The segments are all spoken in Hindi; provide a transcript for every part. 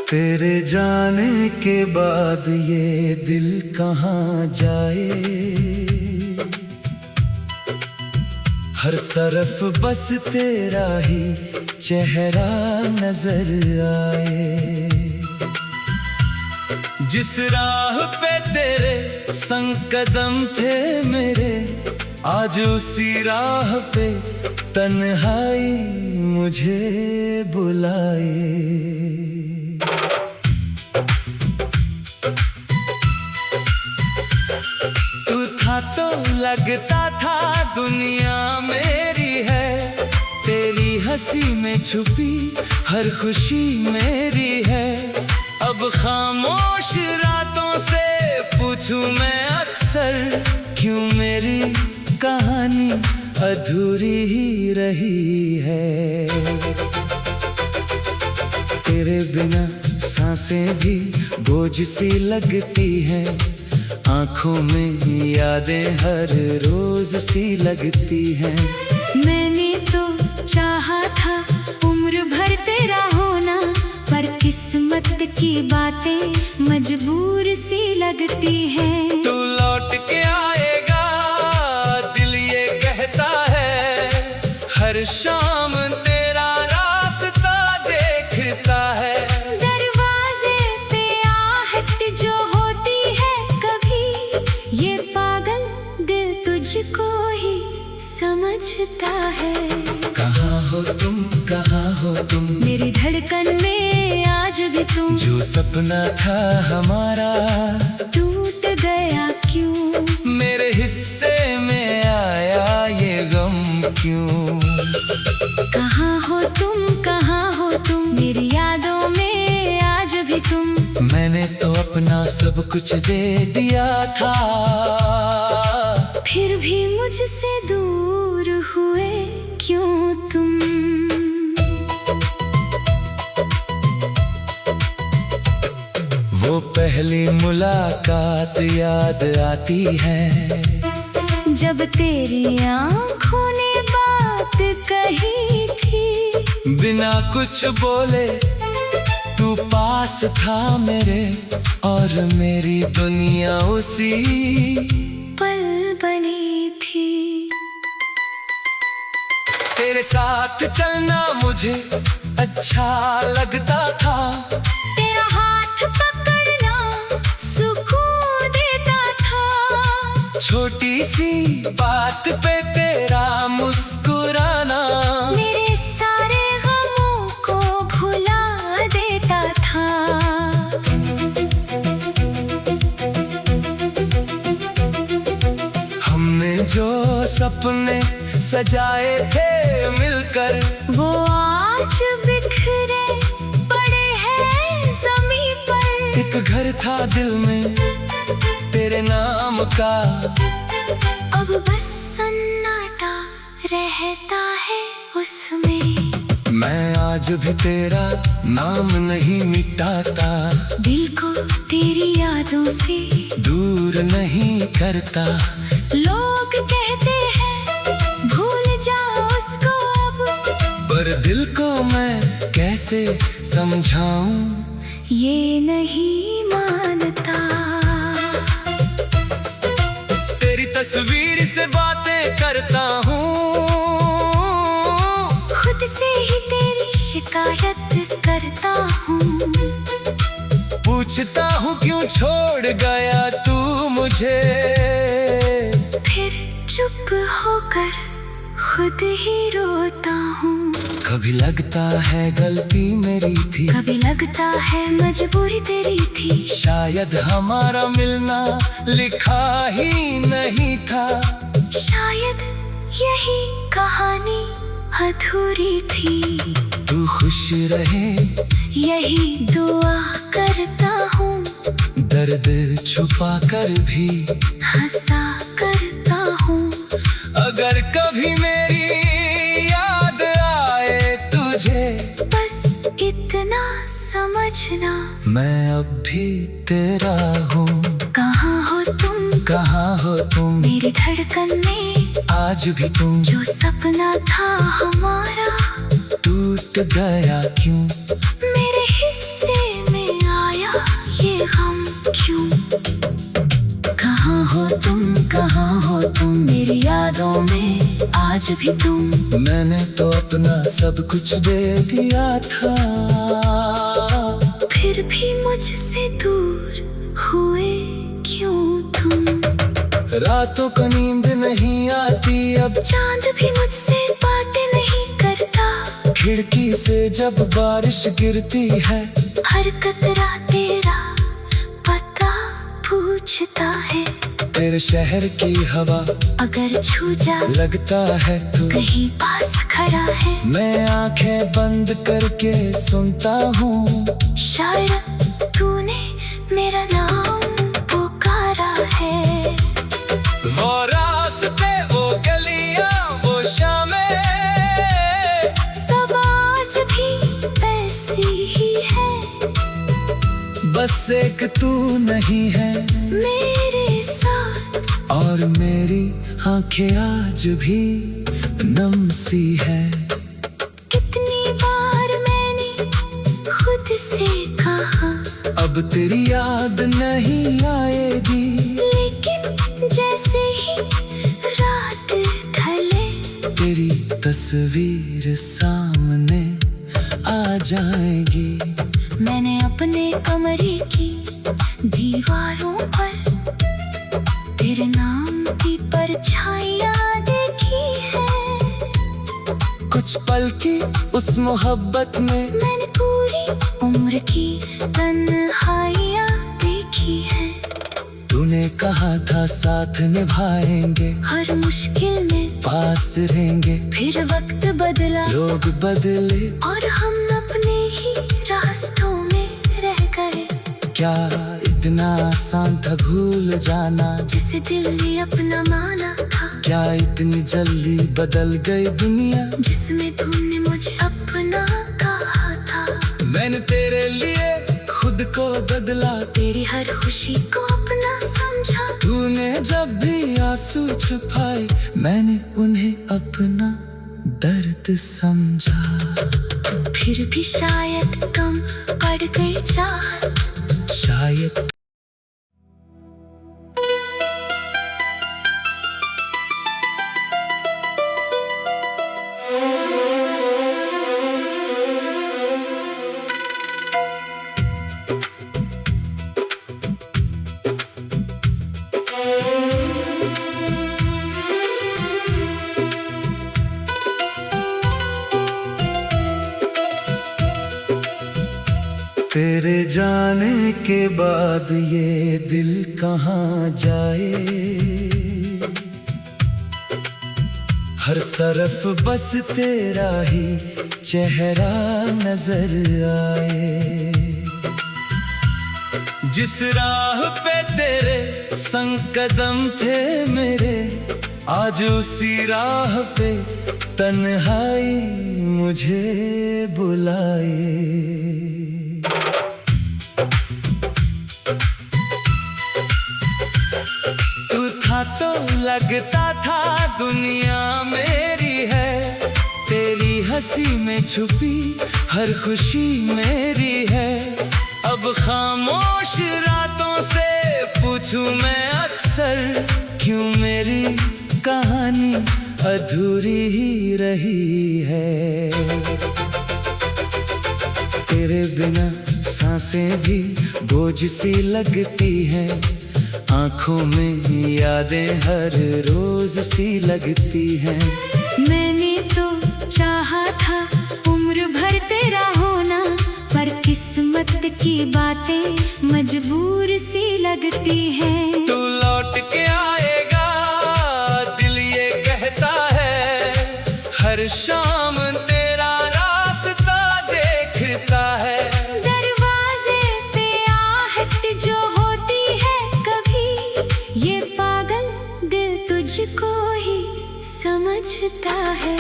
तेरे जाने के बाद ये दिल कहाँ जाए। हर तरफ बस तेरा ही चेहरा नजर आए। जिस राह पे तेरे संग कदम थे मेरे, आज उसी राह पे तन्हाई मुझे बुलाए। तू था तो लगता था दुनिया मेरी है, तेरी हंसी में छुपी हर खुशी मेरी है। अब खामोश रातों से पूछूं मैं अक्सर, क्यों मेरी कहानी अधूरी ही रही है। तेरे बिना सांसें भी बोझ सी लगती हैं, आंखों में यादें हर रोज सी लगती हैं। मैंने तो चाहा था उम्र भर तेरा होना, पर किस्मत की बातें मजबूर सी लगती हैं। तू लौट के आएगा दिल ये कहता है, हर शाम तेरा रास्ता देखता है। दरवाजे पे आहट जो होती है कभी, ये पागल दिल तुझको ही समझता है। कहाँ हो तुम, कहाँ हो तुम, मेरी धड़कन में आज भी तुम। जो सपना था हमारा टूट गया क्यों, मेरे हिस्से में आया ये गम क्यों। कहाँ हो तुम, कहाँ हो तुम, मेरी यादों में आज भी तुम। मैंने तो अपना सब कुछ दे दिया था, फिर भी मुझसे दूर हुए क्यों तुम। वो पहली मुलाकात याद आती है, जब तेरी आँखों ने बात कही थी। बिना कुछ बोले तू पास था मेरे, और मेरी दुनिया उसी पल बनी थी। तेरे साथ चलना मुझे अच्छा लगता था, तेरा हाथ पकड़ना सुकून देता था। छोटी सी बात पे तेरा मुस्कुराना मेरे सारे गमों को भुला देता था। हमने जो सपने सजाए थे मिलकर, वो आज बिखरे पड़े हैं ज़मीं पर। एक घर था दिल में तेरे नाम का, अब बस सन्नाटा रहता है उसमें। मैं आज भी तेरा नाम नहीं मिटाता, दिल को तेरी यादों से दूर नहीं करता। लोग कहते हैं भूल जाओ उसको अब, पर दिल को मैं कैसे समझाऊं, ये नहीं मानता। तेरी तस्वीर से बातें करता हूँ, खुद से ही तेरी शिकायत करता हूँ। पूछता हूँ क्यों छोड़ गया तू मुझे, फिर चुप होकर खुद ही रोता हूँ। कभी लगता है गलती मेरी थी, कभी लगता है मजबूरी तेरी थी। शायद हमारा मिलना लिखा ही नहीं था। शायद यही कहानी अधूरी थी। तू खुश रहे यही दुआ करता हूँ, दर्द छुपा कर भी हंसा करता हूँ। अगर कभी मेरी याद आए तुझे, बस इतना समझना मैं अब भी तेरा हूँ। कहाँ हो तुम, कहाँ हो तुम, मेरी धड़कन में आज भी तुम। जो सपना था हमारा टूट गया क्यों, मेरे हिस्से में ये गम क्यों? कहाँ हो तुम, कहाँ हो तुम, मेरी यादों में आज भी तुम। मैंने तो अपना सब कुछ दे दिया था, फिर भी मुझसे दूर हुए क्यों तुम? रातों को नींद नहीं आती अब, चांद भी मुझसे बातें नहीं करता। खिड़की से जब बारिश गिरती है, हर कतरा तेरा पता पूछता है। तेरे शहर की हवा अगर छू जा लगता है तू कहीं पास खड़ा है। मैं आंखें बंद करके सुनता हूँ, शायद तूने मेरा नाम पुकारा है। वो रास्ते, वो गलियां, वो शामें, सब आज भी वैसी ही है। बस एक तू नहीं है मेरे साथ, और मेरी आंखें आज भी नम सी है। कितनी बार मैंने खुद से कहा अब तेरी याद नहीं आएगी, लेकिन जैसे ही रात ढले तेरी तस्वीर सामने आ जाएगी। मैंने अपने कमरे की दीवारों पर तेरे नाम की परछाइयाँ देखी है। कुछ पल की उस मोहब्बत में मैंने पूरी उम्र की तन्हाइयाँ देखी है। तूने कहा था साथ निभाएंगे, हर मुश्किल में पास रहेंगे। फिर वक्त बदला, लोग बदले, और हम अपने ही रास्तों में रह गए। क्या इतना आसान था भूल जाना, जिसे दिल ने अपना माना था। क्या इतनी जल्दी बदल गई दुनिया, जिसमें तूने मुझे अपना कहा था। मैंने तेरे लिए खुद को बदला, तेरी हर खुशी को अपना समझा। तूने जब भी आंसू छुपाए, मैंने उन्हें अपना दर्द समझा। फिर भी शायद कम पड़ गई चाहत, शायद तेरे जाने के बाद ये दिल कहाँ जाए, हर तरफ बस तेरा ही चेहरा नजर आए। जिस राह पे तेरे संग कदम थे मेरे, आज उसी राह पे तन्हाई मुझे बुलाए। तो लगता था दुनिया मेरी है, तेरी हंसी में छुपी हर खुशी मेरी है। अब खामोश रातों से पूछूं मैं अक्सर, क्यों मेरी कहानी अधूरी ही रही है। तेरे बिना सांसें भी बोझ सी लगती हैं, आँखों में यादें हर रोज सी लगती हैं। मैंने तो चाहा था उम्र भर तेरा होना, पर किस्मत की बातें मजबूर सी लगती हैं। तू लौट के आएगा दिल ये कहता है, हर शाम तेरा रास्ता देखता है। दरवाजे पे आहट जो होती है कभी, ये पागल दिल तुझको ही समझता है।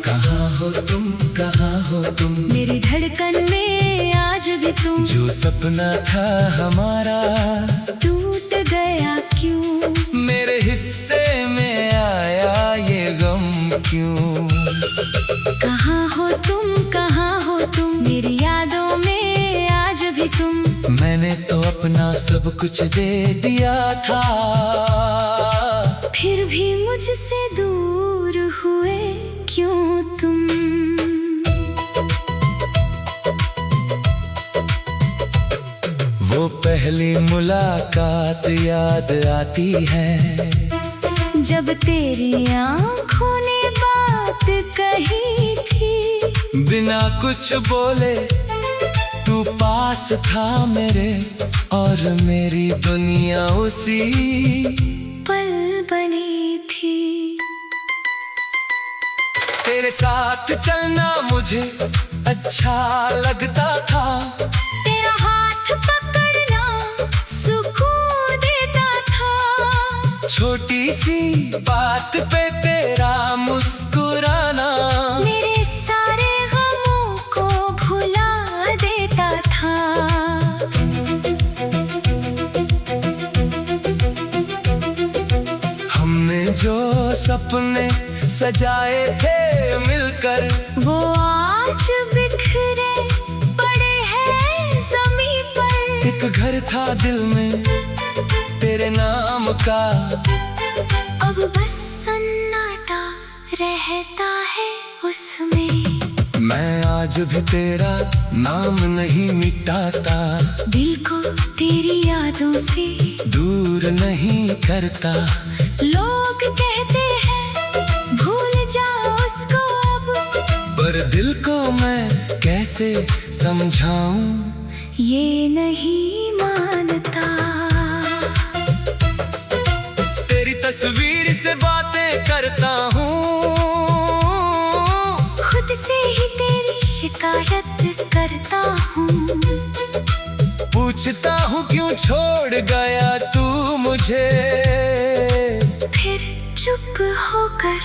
कहाँ हो तुम, कहाँ हो तुम, मेरी धड़कन में आज भी तुम। जो सपना था हमारा टूट गया क्यों, मेरे हिस्से में आया ये गम क्यों। कहाँ हो तुम, कहाँ हो तुम, मेरी यादों में आज भी तुम। मैंने तो सब कुछ दे दिया था, फिर भी मुझसे दूर हुए क्यों तुम? वो पहली मुलाकात याद आती है, जब तेरी आँखों ने बात कही थी। बिना कुछ बोले तू पास था मेरे, और मेरी दुनिया उसी पल बनी थी। तेरे साथ चलना मुझे अच्छा लगता था, तेरा हाथ पकड़ना सुकून देता था। छोटी सी बात पे तेरा मुस्कुराना मेरे सारे गमों को भुला देता था। हमने जो सपने सजाए थे मिलकर, वो आज बिखरे पड़े हैं ज़मीन पर। एक घर था दिल में तेरे नाम का, अब बस सन्नाटा रहता है उसमें। मैं आज भी तेरा नाम नहीं मिटाता, दिल को तेरी यादों से दूर नहीं करता। लोग कहते हैं भूल जाओ उसको अब, पर दिल को मैं कैसे समझाऊं, ये नहीं मानता। तेरी तस्वीर से बातें करता हूँ, खुद से ही तेरी शिकायत करता हूँ। पूछता हूँ क्यों छोड़ गया तू मुझे, फिर चुप होकर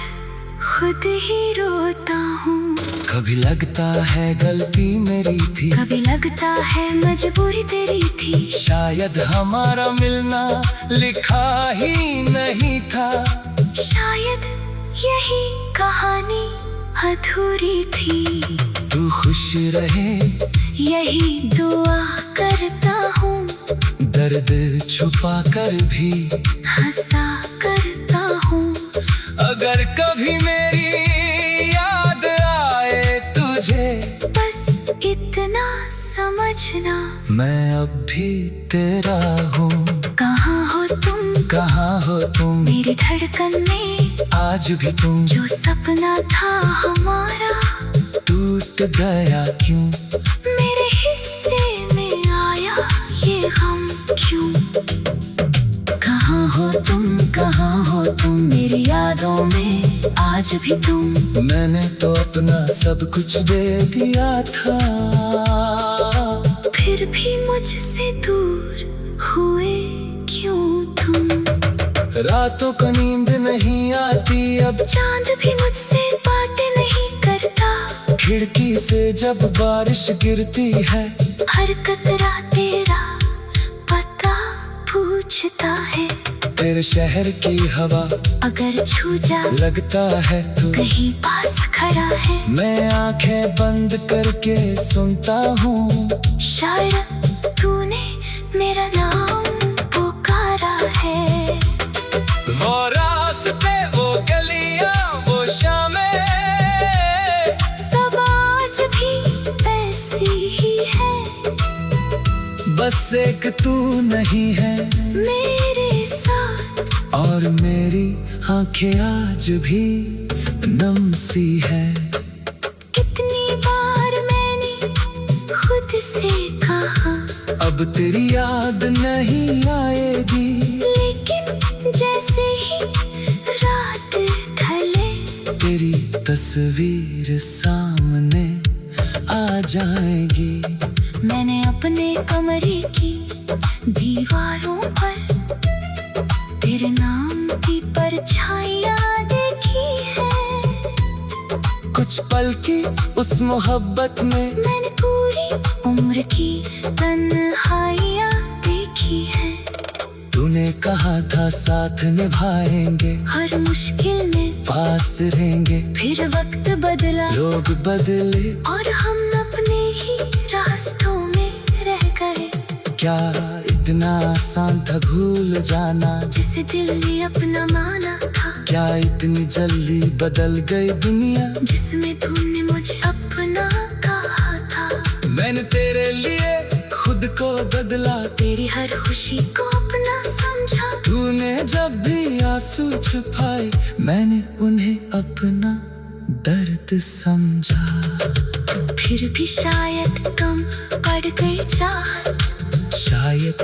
खुद ही रोता हूँ। कभी लगता है गलती मेरी थी, कभी लगता है मजबूरी तेरी थी। शायद हमारा मिलना लिखा ही नहीं था, शायद यही कहानी अधूरी थी। तू खुश रहे यही दुआ करता हूँ, दर्द छुपा कर भी हंसा करता हूँ। अगर कभी मेरी याद आए तुझे, बस इतना समझना मैं अब भी तेरा हूँ। कहाँ हो तुम, कहाँ हो तुम, मेरी धड़कन में आज भी तुम। जो सपना था हमारा टूट गया क्यों, मेरे हिस्से में आया ये गम क्यों? कहाँ हो तुम, कहाँ हो तुम, मेरी यादों में आज भी तुम। मैंने तो अपना सब कुछ दे दिया था, फिर भी मुझसे दूर हुए क्यों तुम? रातों को नींद नहीं आती अब, चांद भी मुझसे बातें नहीं करता। खिड़की से जब बारिश गिरती है, हर कतरा तेरा पता पूछता है। तेरे शहर की हवा अगर छू जा लगता है तू कहीं पास खड़ा है। मैं आंखें बंद करके सुनता हूँ, शायद तूने मेरा नाम पुकारा है। वो रास्ते वो गलियां वो शामें, सब आज भी वैसी ही है। बस एक तू नहीं है मेरे साथ, और मेरी आंखें आज भी नम सी है। कितनी बार मैंने खुद से कहा अब तेरी याद नहीं आएगी, लेकिन जैसे ही रात ढले तेरी तस्वीर सामने आ जाएगी। मैंने अपने कमरे की दीवारों पर तेरे नाम की परछाइयाँ देखी है। कुछ पल की उस मोहब्बत में मैंने पूरी उम्र की तन्हाइयाँ देखी है। तूने कहा था साथ निभाएंगे, हर मुश्किल में पास रहेंगे। फिर वक्त बदला, लोग बदले, और हम अपने ही रास्तों में रह गए। क्या इतना आसान था भूल जाना, जिसे दिल ने अपना माना था। क्या इतनी जल्दी बदल गई दुनिया, जिसमें तूने मुझे अपना कहा था। मैंने तेरे लिए खुद को बदला, तेरी हर खुशी को अपना समझा। तूने जब भी आंसू छुपाए, मैंने उन्हें अपना दर्द समझा। फिर भी शायद कम पड़ गई चाहत, शायद